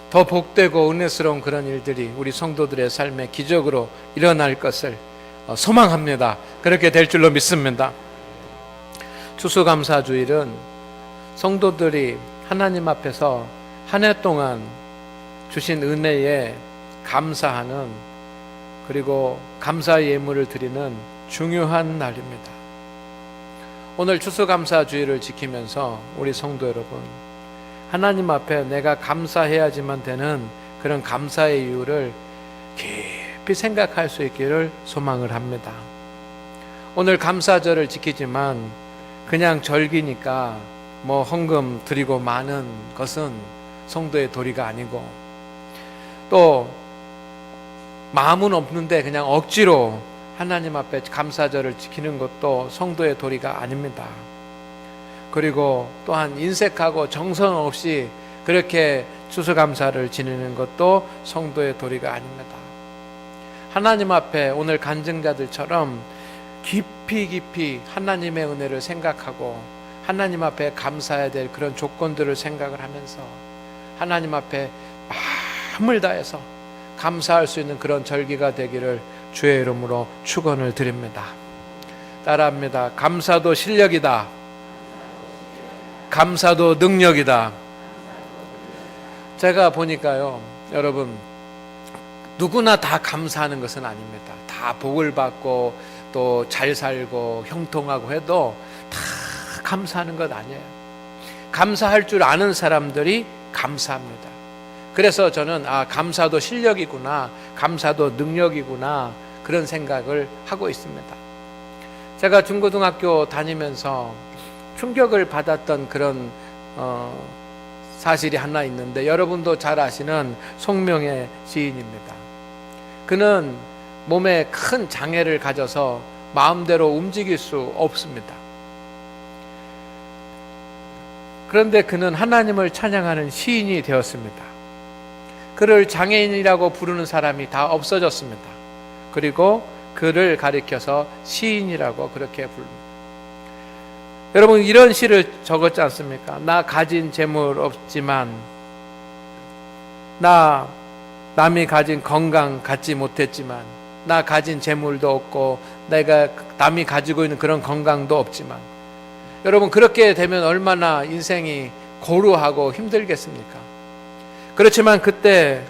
더 복되고 은혜스러운 그런 일들이 우리 성도들의 삶에 기적으로 일어날 것을 소망합니다. 그렇게 될 줄로 믿습니다. 추수감사주일은 성도들이 하나님 앞에서 한 해 동안 주신 은혜에 감사하는, 그리고 감사의 예물을 드리는 중요한 날입니다. 오늘 추수감사주일을 지키면서 우리 성도 여러분, 하나님 앞에 내가 감사해야지만 되는 그런 감사의 이유를 깊이 생각할 수 있기를 소망을 합니다. 오늘 감사절을 지키지만 그냥 절기니까 헌금 드리고 마는 것은 성도의 도리가 아니고, 또 마음은 없는데 그냥 억지로 하나님 앞에 감사절을 지키는 것도 성도의 도리가 아닙니다. 그리고 또한 인색하고 정성 없이 그렇게 추수감사를 지내는 것도 성도의 도리가 아닙니다. 하나님 앞에 오늘 간증자들처럼 깊이 하나님의 은혜를 생각하고 하나님 앞에 감사해야 될 그런 조건들을 생각을 하면서 하나님 앞에 마음을 다해서 감사할 수 있는 그런 절기가 되기를 주의 이름으로 축원을 드립니다. 따라합니다. 감사도 실력이다. 감사도 능력이다. 제가 보니까요, 여러분, 누구나 다 감사하는 것은 아닙니다. 다 복을 받고 또 잘 살고 형통하고 해도 다 감사하는 것 아니에요. 감사할 줄 아는 사람들이 감사합니다. 그래서 저는 감사도 실력이구나, 감사도 능력이구나, 그런 생각을 하고 있습니다. 제가 중고등학교 다니면서 충격을 받았던 그런 사실이 하나 있는데, 여러분도 잘 아시는 송명의 시인입니다. 그는 몸에 큰 장애를 가져서 마음대로 움직일 수 없습니다. 그런데 그는 하나님을 찬양하는 시인이 되었습니다. 그를 장애인이라고 부르는 사람이 다 없어졌습니다. 그리고 그를 가리켜서 시인이라고 그렇게 부릅니다. 여러분, 이런 시를 적었지 않습니까? 나 가진 재물 없지만, 나 남이 가진 건강 갖지 못했지만, 나 가진 재물도 없고 내가 남이 가지고 있는 그런 건강도 없지만, 여러분, 그렇게 되면 얼마나 인생이 고루하고 힘들겠습니까? 그렇지만 그때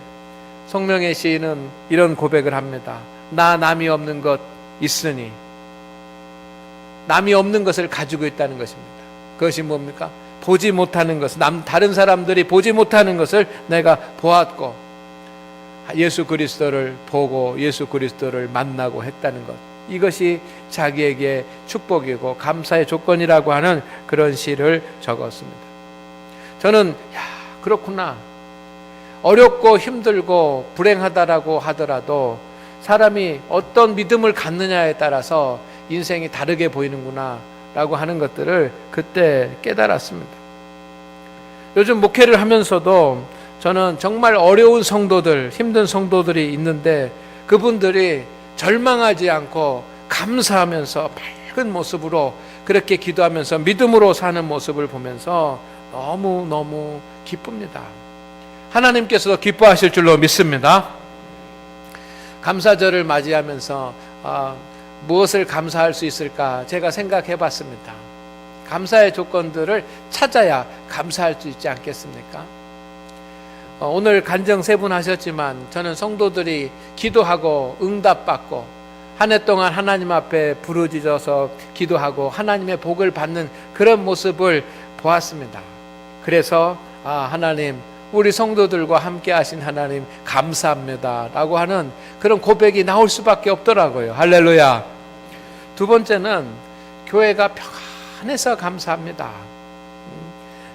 송명의 시인은 이런 고백을 합니다. 나 남이 없는 것 있으니, 남이 없는 것을 가지고 있다는 것입니다. 그것이 뭡니까? 보지 못하는 것, 다른 사람들이 보지 못하는 것을 내가 보았고 예수 그리스도를 보고 예수 그리스도를 만나고 했다는 것, 이것이 자기에게 축복이고 감사의 조건이라고 하는 그런 시를 적었습니다. 저는 그렇구나, 어렵고 힘들고 불행하다라고 하더라도 사람이 어떤 믿음을 갖느냐에 따라서 인생이 다르게 보이는구나 라고 하는 것들을 그때 깨달았습니다. 요즘 목회를 하면서도 저는 정말 어려운 성도들, 힘든 성도들이 있는데 그분들이 절망하지 않고 감사하면서 밝은 모습으로 그렇게 기도하면서 믿음으로 사는 모습을 보면서 너무너무 기쁩니다. 하나님께서도 기뻐하실 줄로 믿습니다. 감사절을 맞이하면서 무엇을 감사할 수 있을까 제가 생각해 봤습니다. 감사의 조건들을 찾아야 감사할 수 있지 않겠습니까? 오늘 간증 3분 하셨지만 저는 성도들이 기도하고 응답받고 한 해 동안 하나님 앞에 부르짖어서 기도하고 하나님의 복을 받는 그런 모습을 보았습니다. 그래서 하나님, 우리 성도들과 함께 하신 하나님 감사합니다 라고 하는 그런 고백이 나올 수밖에 없더라고요. 할렐루야. 두 번째는 교회가 평안해서 감사합니다.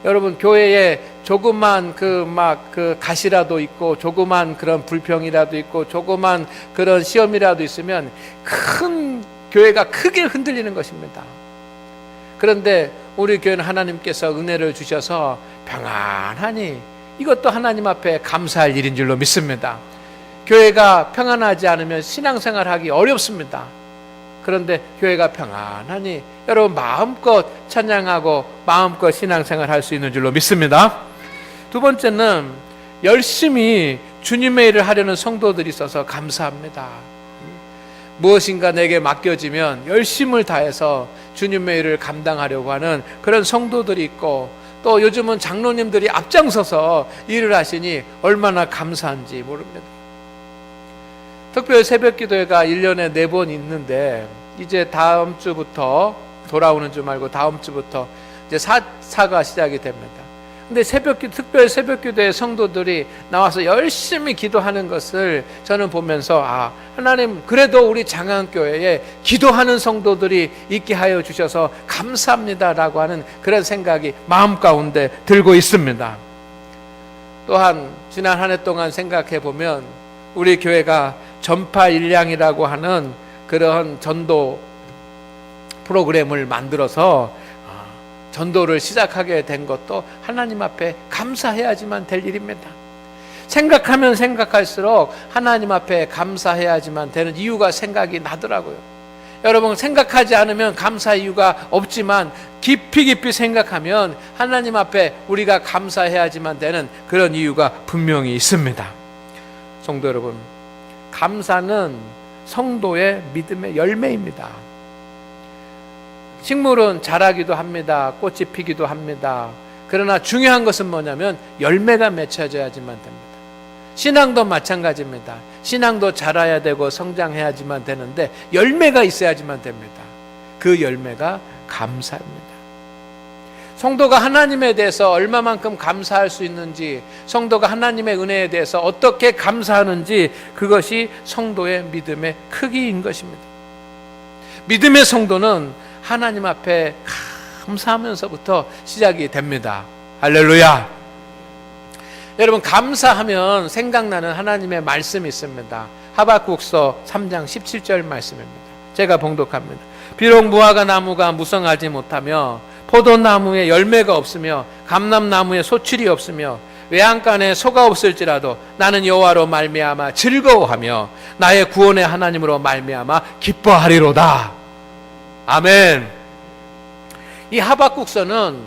여러분, 교회에 조그만 그 가시라도 있고 조그만 그런 불평이라도 있고 조그만 그런 시험이라도 있으면 큰 교회가 크게 흔들리는 것입니다. 그런데 우리 교회는 하나님께서 은혜를 주셔서 평안하니 이것도 하나님 앞에 감사할 일인 줄로 믿습니다. 교회가 평안하지 않으면 신앙생활하기 어렵습니다. 그런데 교회가 평안하니 여러분 마음껏 찬양하고 마음껏 신앙생활 할 수 있는 줄로 믿습니다. 두 번째는 열심히 주님의 일을 하려는 성도들이 있어서 감사합니다. 무엇인가 내게 맡겨지면 열심을 다해서 주님의 일을 감당하려고 하는 그런 성도들이 있고, 또 요즘은 장로님들이 앞장서서 일을 하시니 얼마나 감사한지 모릅니다. 특별 새벽기도회가 1년에 4번 있는데, 이제 다음 주부터, 돌아오는 주 말고 다음 주부터 이제 4가 시작이 됩니다. 근데 특별 새벽기도회 성도들이 나와서 열심히 기도하는 것을 저는 보면서, 하나님 그래도 우리 장안교회에 기도하는 성도들이 있게 하여 주셔서 감사합니다라고 하는 그런 생각이 마음 가운데 들고 있습니다. 또한 지난 한 해 동안 생각해 보면 우리 교회가 전파 일량이라고 하는 그런 전도 프로그램을 만들어서 전도를 시작하게 된 것도 하나님 앞에 감사해야지만 될 일입니다. 생각하면 생각할수록 하나님 앞에 감사해야지만 되는 이유가 생각이 나더라고요. 여러분, 생각하지 않으면 감사 이유가 없지만 깊이 생각하면 하나님 앞에 우리가 감사해야지만 되는 그런 이유가 분명히 있습니다. 성도 여러분, 감사는 성도의 믿음의 열매입니다. 식물은 자라기도 합니다. 꽃이 피기도 합니다. 그러나 중요한 것은 뭐냐면 열매가 맺혀져야지만 됩니다. 신앙도 마찬가지입니다. 신앙도 자라야 되고 성장해야지만 되는데 열매가 있어야지만 됩니다. 그 열매가 감사입니다. 성도가 하나님에 대해서 얼마만큼 감사할 수 있는지, 성도가 하나님의 은혜에 대해서 어떻게 감사하는지, 그것이 성도의 믿음의 크기인 것입니다. 믿음의 성도는 하나님 앞에 감사하면서부터 시작이 됩니다. 할렐루야. 여러분, 감사하면 생각나는 하나님의 말씀이 있습니다. 하박국서 3장 17절 말씀입니다. 제가 봉독합니다. 비록 무화과 나무가 무성하지 못하며 포도나무에 열매가 없으며 감람나무에 소출이 없으며 외양간에 소가 없을지라도 나는 여호와로 말미암아 즐거워하며 나의 구원의 하나님으로 말미암아 기뻐하리로다. 아멘. 이 하박국서는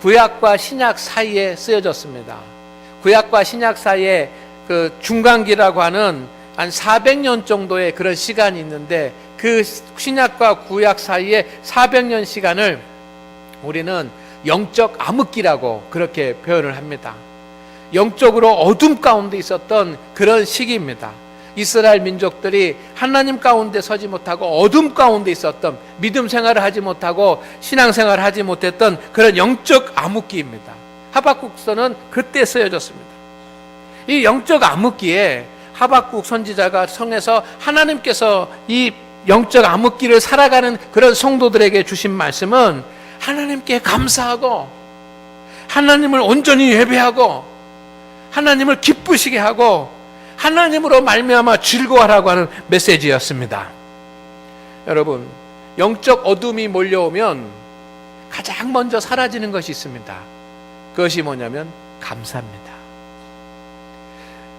구약과 신약 사이에 쓰여졌습니다. 구약과 신약 사이에 그 중간기라고 하는 한 400년 정도의 그런 시간이 있는데, 그 신약과 구약 사이에 400년 시간을 우리는 영적 암흑기라고 그렇게 표현을 합니다. 영적으로 어둠 가운데 있었던 그런 시기입니다. 이스라엘 민족들이 하나님 가운데 서지 못하고 어둠 가운데 있었던, 믿음 생활을 하지 못하고 신앙 생활을 하지 못했던 그런 영적 암흑기입니다. 하박국서는 그때 쓰여졌습니다. 이 영적 암흑기에 하박국 선지자가 성에서 하나님께서 이 영적 암흑기를 살아가는 그런 성도들에게 주신 말씀은 하나님께 감사하고 하나님을 온전히 예배하고 하나님을 기쁘시게 하고 하나님으로 말미암아 즐거워하라고 하는 메시지였습니다. 여러분, 영적 어둠이 몰려오면 가장 먼저 사라지는 것이 있습니다. 그것이 뭐냐면 감사입니다.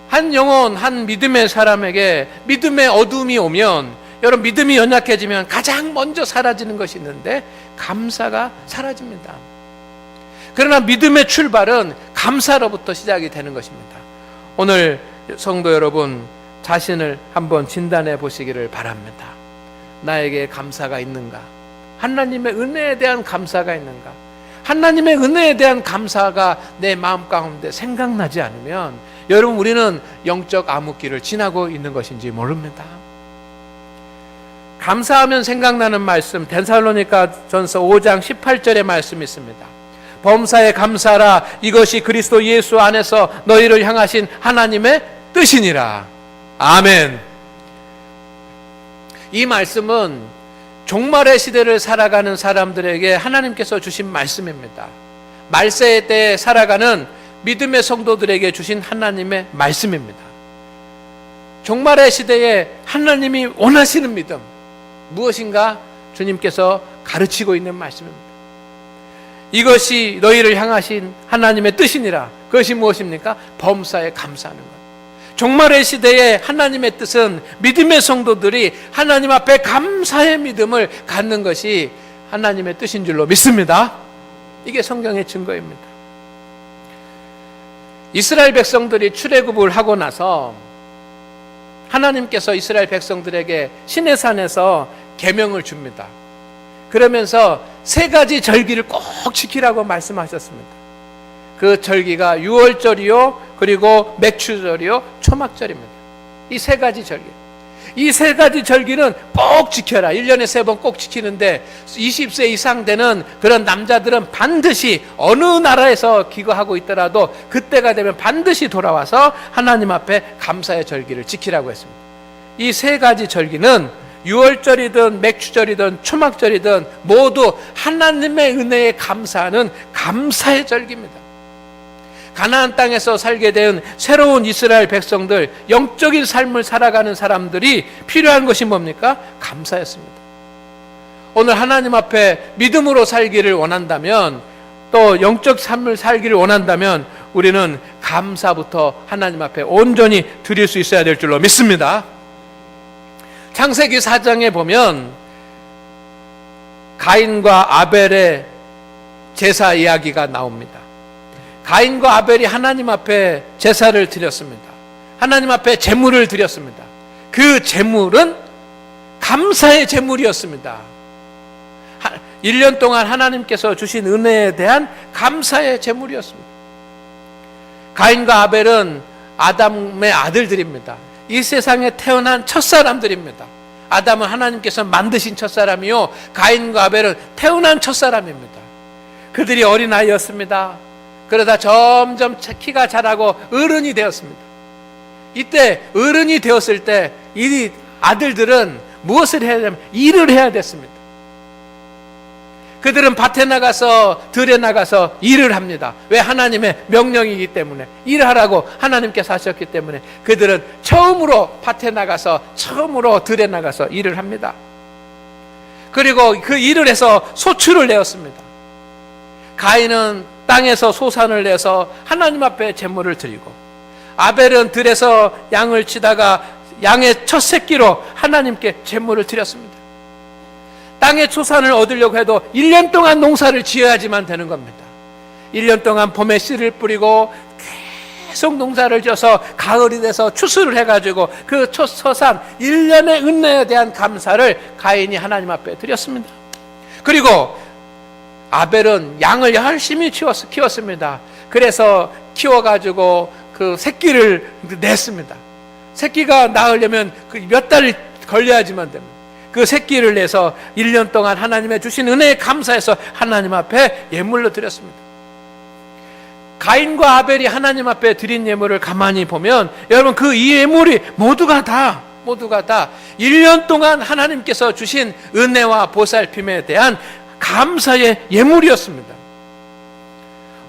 한 영혼, 한 믿음의 사람에게 믿음의 어둠이 오면, 여러분, 믿음이 연약해지면 가장 먼저 사라지는 것이 있는데 감사가 사라집니다. 그러나 믿음의 출발은 감사로부터 시작이 되는 것입니다. 오늘 성도 여러분, 자신을 한번 진단해 보시기를 바랍니다. 나에게 감사가 있는가? 하나님의 은혜에 대한 감사가 있는가? 하나님의 은혜에 대한 감사가 내 마음 가운데 생각나지 않으면, 여러분, 우리는 영적 암흑기를 지나고 있는 것인지 모릅니다. 감사하면 생각나는 말씀, 데살로니가전서 5장 18절의 말씀이 있습니다. 범사에 감사하라, 이것이 그리스도 예수 안에서 너희를 향하신 하나님의 뜻이니라. 아멘. 이 말씀은 종말의 시대를 살아가는 사람들에게 하나님께서 주신 말씀입니다. 말세의 때에 살아가는 믿음의 성도들에게 주신 하나님의 말씀입니다. 종말의 시대에 하나님이 원하시는 믿음, 무엇인가 주님께서 가르치고 있는 말씀입니다. 이것이 너희를 향하신 하나님의 뜻이니라. 그것이 무엇입니까? 범사에 감사하는 것. 종말의 시대에 하나님의 뜻은 믿음의 성도들이 하나님 앞에 감사의 믿음을 갖는 것이 하나님의 뜻인 줄로 믿습니다. 이게 성경의 증거입니다. 이스라엘 백성들이 출애굽을 하고 나서 하나님께서 이스라엘 백성들에게 시내산에서 계명을 줍니다. 그러면서 3가지 절기를 꼭 지키라고 말씀하셨습니다. 그 절기가 유월절이요, 그리고 맥추절이요, 초막절입니다. 이 3가지 절기. 이 3가지 절기는 꼭 지켜라. 1년에 3번 꼭 지키는데 20세 이상 되는 그런 남자들은 반드시 어느 나라에서 기거하고 있더라도 그때가 되면 반드시 돌아와서 하나님 앞에 감사의 절기를 지키라고 했습니다. 이 3가지 절기는 유월절이든 맥추절이든 초막절이든 모두 하나님의 은혜에 감사하는 감사의 절기입니다. 가나안 땅에서 살게 된 새로운 이스라엘 백성들, 영적인 삶을 살아가는 사람들이 필요한 것이 뭡니까? 감사였습니다. 오늘 하나님 앞에 믿음으로 살기를 원한다면, 또 영적 삶을 살기를 원한다면 우리는 감사부터 하나님 앞에 온전히 드릴 수 있어야 될 줄로 믿습니다. 창세기 4장에 보면 가인과 아벨의 제사 이야기가 나옵니다. 가인과 아벨이 하나님 앞에 제사를 드렸습니다. 하나님 앞에 제물을 드렸습니다. 그 제물은 감사의 제물이었습니다. 1년 동안 하나님께서 주신 은혜에 대한 감사의 제물이었습니다. 가인과 아벨은 아담의 아들들입니다. 이 세상에 태어난 첫사람들입니다. 아담은 하나님께서 만드신 첫사람이요, 가인과 아벨은 태어난 첫사람입니다. 그들이 어린아이였습니다. 그러다 점점 키가 자라고 어른이 되었습니다. 이때 어른이 되었을 때 이 아들들은 무엇을 해야 되냐면 일을 해야 됐습니다. 그들은 밭에 나가서 들에 나가서 일을 합니다. 왜? 하나님의 명령이기 때문에, 일하라고 하나님께서 하셨기 때문에 그들은 처음으로 밭에 나가서, 처음으로 들에 나가서 일을 합니다. 그리고 그 일을 해서 소출을 내었습니다. 가인은 땅에서 소산을 내서 하나님 앞에 제물을 드리고, 아벨은 들에서 양을 치다가 양의 첫 새끼로 하나님께 제물을 드렸습니다. 땅의 소산을 얻으려고 해도 1년 동안 농사를 지어야지만 되는 겁니다. 1년 동안 봄에 씨를 뿌리고 계속 농사를 지어서 가을이 돼서 추수를 해가지고 그 첫 소산 1년의 은혜에 대한 감사를 가인이 하나님 앞에 드렸습니다. 그리고 아벨은 양을 열심히 키웠습니다. 그래서 키워가지고 그 새끼를 냈습니다. 새끼가 낳으려면 몇 달 걸려야지만 됩니다. 그 새끼를 내서 1년 동안 하나님의 주신 은혜에 감사해서 하나님 앞에 예물로 드렸습니다. 가인과 아벨이 하나님 앞에 드린 예물을 가만히 보면 여러분, 그 이 예물이 모두가 다 1년 동안 하나님께서 주신 은혜와 보살핌에 대한 감사의 예물이었습니다.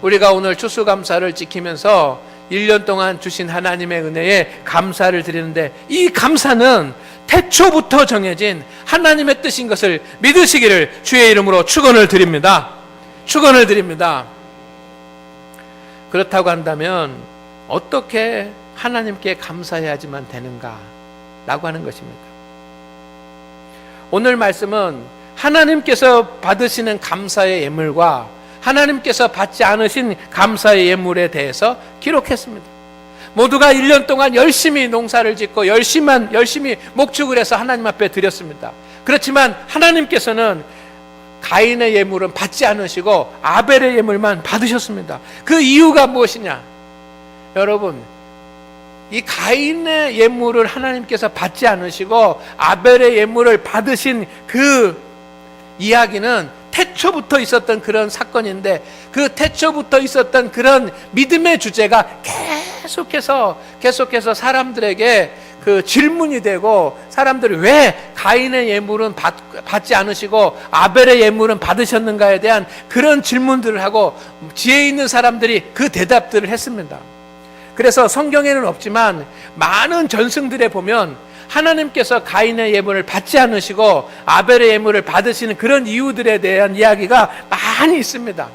우리가 오늘 추수감사를 지키면서 1년 동안 주신 하나님의 은혜에 감사를 드리는데, 이 감사는 태초부터 정해진 하나님의 뜻인 것을 믿으시기를 주의 이름으로 축원을 드립니다. 축원을 드립니다. 그렇다고 한다면 어떻게 하나님께 감사해야지만 되는가 라고 하는 것입니다. 오늘 말씀은 하나님께서 받으시는 감사의 예물과 하나님께서 받지 않으신 감사의 예물에 대해서 기록했습니다. 모두가 1년 동안 열심히 농사를 짓고 열심히 목축을 해서 하나님 앞에 드렸습니다. 그렇지만 하나님께서는 가인의 예물은 받지 않으시고 아벨의 예물만 받으셨습니다. 그 이유가 무엇이냐? 여러분, 이 가인의 예물을 하나님께서 받지 않으시고 아벨의 예물을 받으신 그 이야기는 태초부터 있었던 그런 사건인데, 그 태초부터 있었던 그런 믿음의 주제가 계속해서 사람들에게 그 질문이 되고, 사람들이 왜 가인의 예물은 받지 않으시고 아벨의 예물은 받으셨는가에 대한 그런 질문들을 하고 지혜 있는 사람들이 그 대답들을 했습니다. 그래서 성경에는 없지만 많은 전승들에 보면 하나님께서 가인의 예물을 받지 않으시고 아벨의 예물을 받으시는 그런 이유들에 대한 이야기가 많이 있습니다.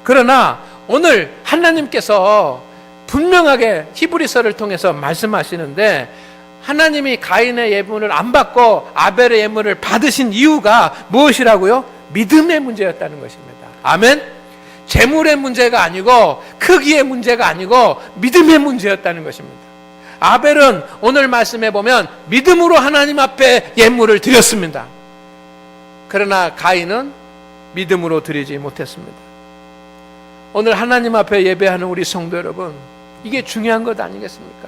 그러나 오늘 하나님께서 분명하게 히브리서를 통해서 말씀하시는데, 하나님이 가인의 예물을 안 받고 아벨의 예물을 받으신 이유가 무엇이라고요? 믿음의 문제였다는 것입니다. 아멘. 재물의 문제가 아니고 크기의 문제가 아니고 믿음의 문제였다는 것입니다. 아벨은 오늘 말씀해 보면 믿음으로 하나님 앞에 예물을 드렸습니다. 그러나 가인은 믿음으로 드리지 못했습니다. 오늘 하나님 앞에 예배하는 우리 성도 여러분, 이게 중요한 것 아니겠습니까?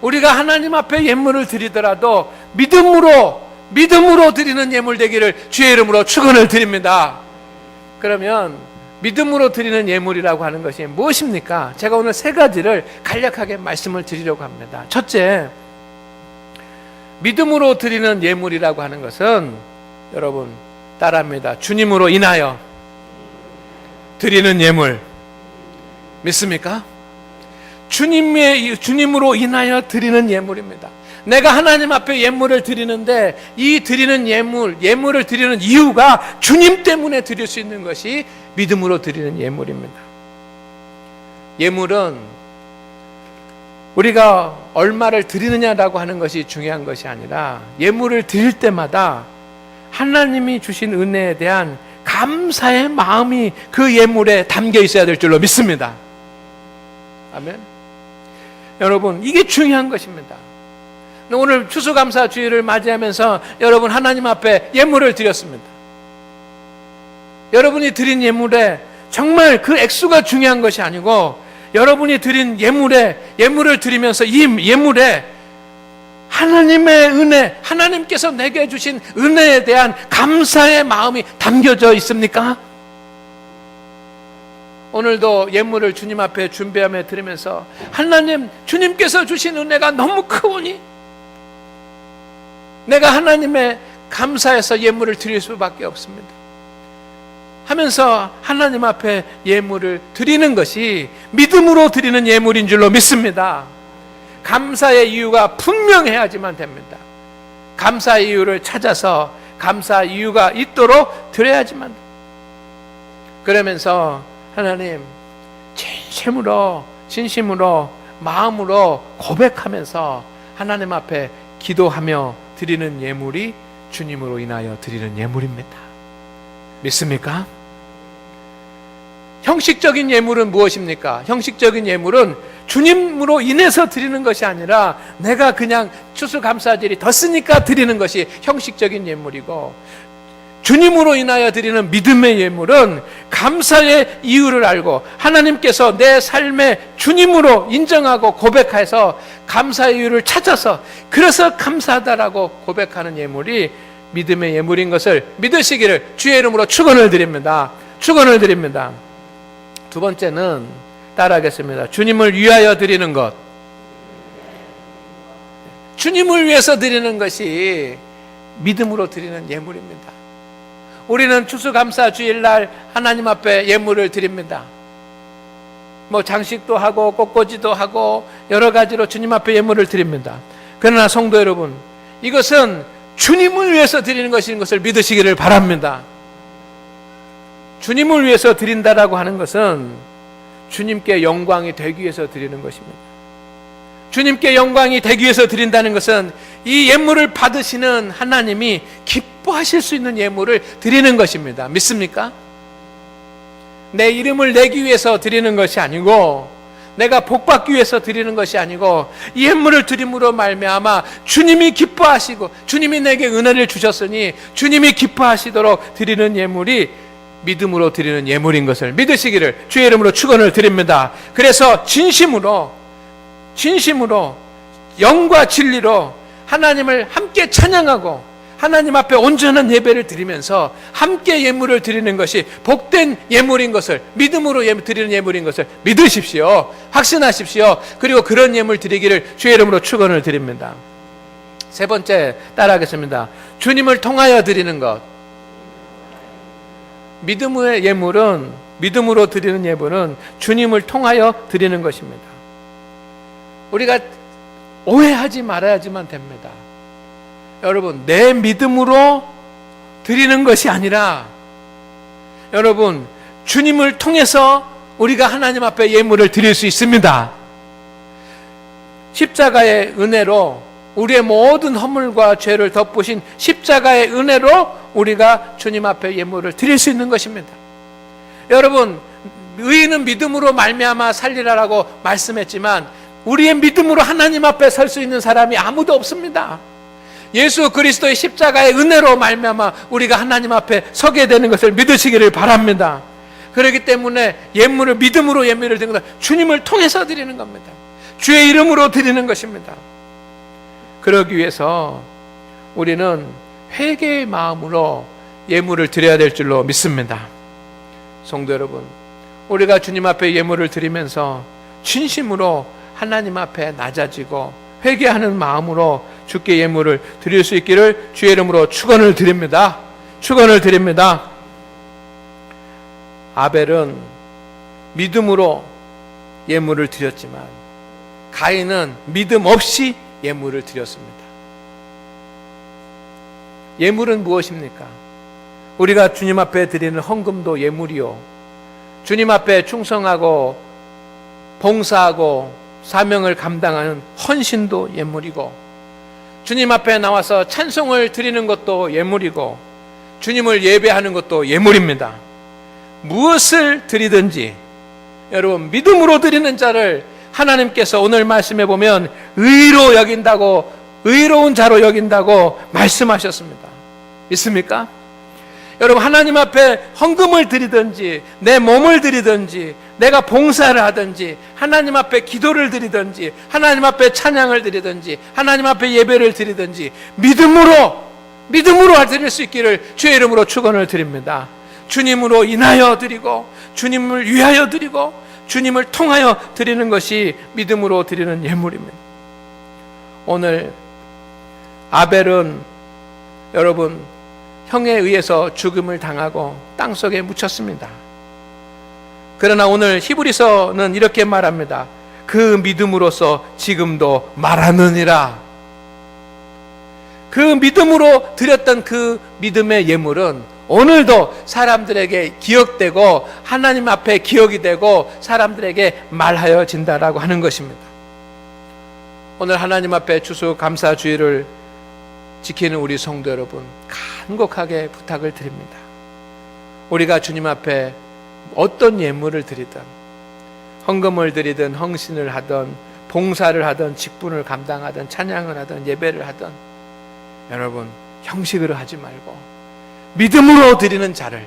우리가 하나님 앞에 예물을 드리더라도 믿음으로 드리는 예물 되기를 주의 이름으로 축원을 드립니다. 그러면 믿음으로 드리는 예물이라고 하는 것이 무엇입니까? 제가 오늘 세 가지를 간략하게 말씀을 드리려고 합니다. 첫째, 믿음으로 드리는 예물이라고 하는 것은 여러분 따라합니다. 주님으로 인하여 드리는 예물. 믿습니까? 주님으로 인하여 드리는 예물입니다. 내가 하나님 앞에 예물을 드리는데 이 드리는 예물을 드리는 이유가 주님 때문에 드릴 수 있는 것이 믿음으로 드리는 예물입니다. 예물은 우리가 얼마를 드리느냐라고 하는 것이 중요한 것이 아니라 예물을 드릴 때마다 하나님이 주신 은혜에 대한 감사의 마음이 그 예물에 담겨 있어야 될 줄로 믿습니다. 아멘. 여러분, 이게 중요한 것입니다. 오늘 추수감사주일을 맞이하면서 여러분 하나님 앞에 예물을 드렸습니다. 여러분이 드린 예물에 정말 그 액수가 중요한 것이 아니고 여러분이 드린 예물을 드리면서 이 예물에 하나님의 은혜, 하나님께서 내게 주신 은혜에 대한 감사의 마음이 담겨져 있습니까? 오늘도 예물을 주님 앞에 준비하며 드리면서 하나님, 주님께서 주신 은혜가 너무 크오니 내가 하나님의 감사해서 예물을 드릴 수밖에 없습니다 하면서 하나님 앞에 예물을 드리는 것이 믿음으로 드리는 예물인 줄로 믿습니다. 감사의 이유가 분명해야지만 됩니다. 감사의 이유를 찾아서 감사 이유가 있도록 드려야지만 됩니다. 그러면서 하나님, 진심으로 마음으로 고백하면서 하나님 앞에 기도하며 드리는 예물이 주님으로 인하여 드리는 예물입니다. 믿습니까? 형식적인 예물은 무엇입니까? 형식적인 예물은 주님으로 인해서 드리는 것이 아니라 내가 그냥 추수감사절이 덧쓰니까 드리는 것이 형식적인 예물이고, 주님으로 인하여 드리는 믿음의 예물은 감사의 이유를 알고 하나님께서 내 삶에 주님으로 인정하고 고백해서 감사의 이유를 찾아서 그래서 감사하다라고 고백하는 예물이 믿음의 예물인 것을 믿으시기를 주의 이름으로 축원을 드립니다. 축원을 드립니다. 두 번째는 따라하겠습니다. 주님을 위하여 드리는 것. 주님을 위해서 드리는 것이 믿음으로 드리는 예물입니다. 우리는 추수감사주일날 하나님 앞에 예물을 드립니다. 장식도 하고 꽃꽂이도 하고 여러 가지로 주님 앞에 예물을 드립니다. 그러나 성도 여러분, 이것은 주님을 위해서 드리는 것인 것을 믿으시기를 바랍니다. 주님을 위해서 드린다라고 하는 것은 주님께 영광이 되기 위해서 드리는 것입니다. 주님께 영광이 되기 위해서 드린다는 것은 이 예물을 받으시는 하나님이 기뻐하실 수 있는 예물을 드리는 것입니다. 믿습니까? 내 이름을 내기 위해서 드리는 것이 아니고, 내가 복받기 위해서 드리는 것이 아니고, 이 예물을 드림으로 말미암아 주님이 기뻐하시고 주님이 내게 은혜를 주셨으니 주님이 기뻐하시도록 드리는 예물이 믿음으로 드리는 예물인 것을 믿으시기를 주의 이름으로 축원을 드립니다. 그래서 진심으로 영과 진리로 하나님을 함께 찬양하고 하나님 앞에 온전한 예배를 드리면서 함께 예물을 드리는 것이 복된 예물인 것을, 믿음으로 드리는 예물인 것을 믿으십시오. 확신하십시오. 그리고 그런 예물 드리기를 주의 이름으로 축원을 드립니다. 세 번째 따라하겠습니다. 주님을 통하여 드리는 것. 믿음의 예물은, 믿음으로 드리는 예물은 주님을 통하여 드리는 것입니다. 우리가 오해하지 말아야지만 됩니다. 여러분, 내 믿음으로 드리는 것이 아니라 여러분, 주님을 통해서 우리가 하나님 앞에 예물을 드릴 수 있습니다. 십자가의 은혜로 우리의 모든 허물과 죄를 덮으신 십자가의 은혜로 우리가 주님 앞에 예물을 드릴 수 있는 것입니다. 여러분, 의인은 믿음으로 말미암아 살리라라고 말씀했지만 우리의 믿음으로 하나님 앞에 설 수 있는 사람이 아무도 없습니다. 예수 그리스도의 십자가의 은혜로 말미암아 우리가 하나님 앞에 서게 되는 것을 믿으시기를 바랍니다. 그렇기 때문에 예물을 믿음으로 예물을 드리는 것, 주님을 통해서 드리는 겁니다. 주의 이름으로 드리는 것입니다. 그러기 위해서 우리는 회개의 마음으로 예물을 드려야 될 줄로 믿습니다. 성도 여러분, 우리가 주님 앞에 예물을 드리면서 진심으로 하나님 앞에 낮아지고 회개하는 마음으로 주께 예물을 드릴 수 있기를 주의 이름으로 축원을 드립니다. 축원을 드립니다. 아벨은 믿음으로 예물을 드렸지만 가인은 믿음 없이 예물을 드렸습니다. 예물은 무엇입니까? 우리가 주님 앞에 드리는 헌금도 예물이요, 주님 앞에 충성하고 봉사하고 사명을 감당하는 헌신도 예물이고, 주님 앞에 나와서 찬송을 드리는 것도 예물이고, 주님을 예배하는 것도 예물입니다. 무엇을 드리든지 여러분 믿음으로 드리는 자를 하나님께서 오늘 말씀해 보면 의로 여긴다고, 의로운 자로 여긴다고 말씀하셨습니다. 믿습니까? 여러분, 하나님 앞에 헌금을 드리든지 내 몸을 드리든지 내가 봉사를 하든지 하나님 앞에 기도를 드리든지 하나님 앞에 찬양을 드리든지 하나님 앞에 예배를 드리든지 믿음으로 드릴 수 있기를 주의 이름으로 축원을 드립니다. 주님으로 인하여 드리고 주님을 위하여 드리고 주님을 통하여 드리는 것이 믿음으로 드리는 예물입니다. 오늘 아벨은 여러분 형에 의해서 죽음을 당하고 땅속에 묻혔습니다. 그러나 오늘 히브리서는 이렇게 말합니다. 그 믿음으로써 지금도 말하느니라. 그 믿음으로 드렸던 그 믿음의 예물은 오늘도 사람들에게 기억되고 하나님 앞에 기억이 되고 사람들에게 말하여진다라고 하는 것입니다. 오늘 하나님 앞에 추수감사주의를 지키는 우리 성도 여러분, 간곡하게 부탁을 드립니다. 우리가 주님 앞에 어떤 예물을 드리든, 헌금을 드리든 헌신을 하든 봉사를 하든 직분을 감당하든 찬양을 하든 예배를 하든 여러분 형식으로 하지 말고 믿음으로 드리는 자를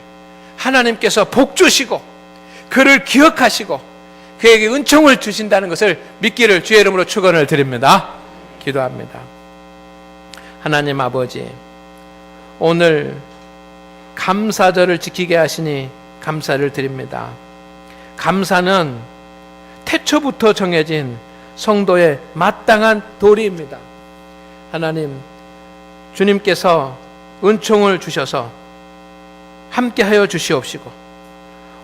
하나님께서 복 주시고 그를 기억하시고 그에게 은총을 주신다는 것을 믿기를 주의 이름으로 축원을 드립니다. 기도합니다. 하나님 아버지, 오늘 감사절을 지키게 하시니 감사를 드립니다. 감사는 태초부터 정해진 성도의 마땅한 도리입니다. 하나님, 주님께서 은총을 주셔서 함께하여 주시옵시고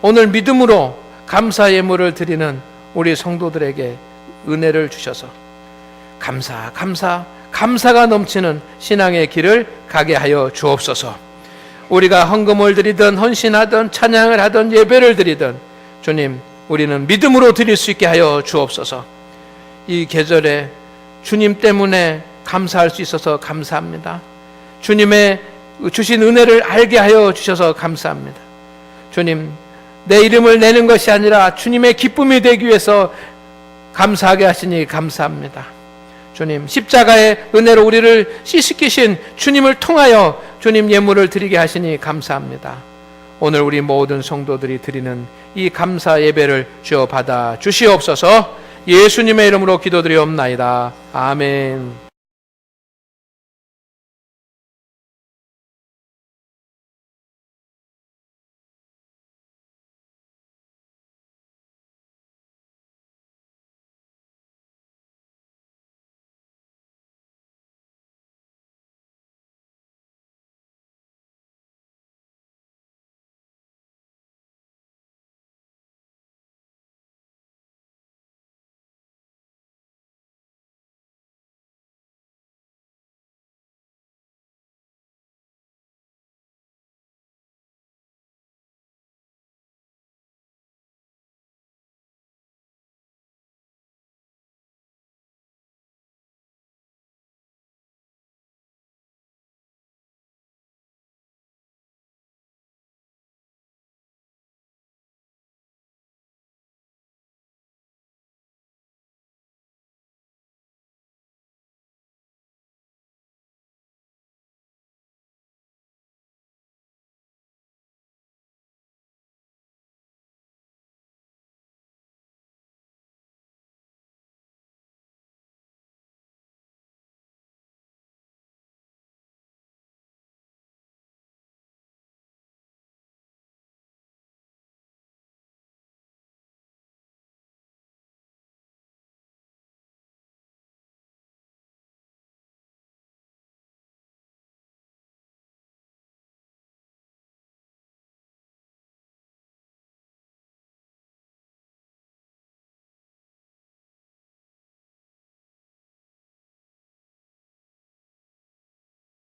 오늘 믿음으로 감사 예물을 드리는 우리 성도들에게 은혜를 주셔서 감사가 넘치는 신앙의 길을 가게 하여 주옵소서. 우리가 헌금을 드리든 헌신하든 찬양을 하든 예배를 드리든 주님, 우리는 믿음으로 드릴 수 있게 하여 주옵소서. 이 계절에 주님 때문에 감사할 수 있어서 감사합니다. 주님의 주신 은혜를 알게 하여 주셔서 감사합니다. 주님, 내 이름을 내는 것이 아니라 주님의 기쁨이 되기 위해서 감사하게 하시니 감사합니다. 주님, 십자가의 은혜로 우리를 씻기신 주님을 통하여 주님 예물을 드리게 하시니 감사합니다. 오늘 우리 모든 성도들이 드리는 이 감사 예배를 주여 받아 주시옵소서. 예수님의 이름으로 기도드리옵나이다. 아멘.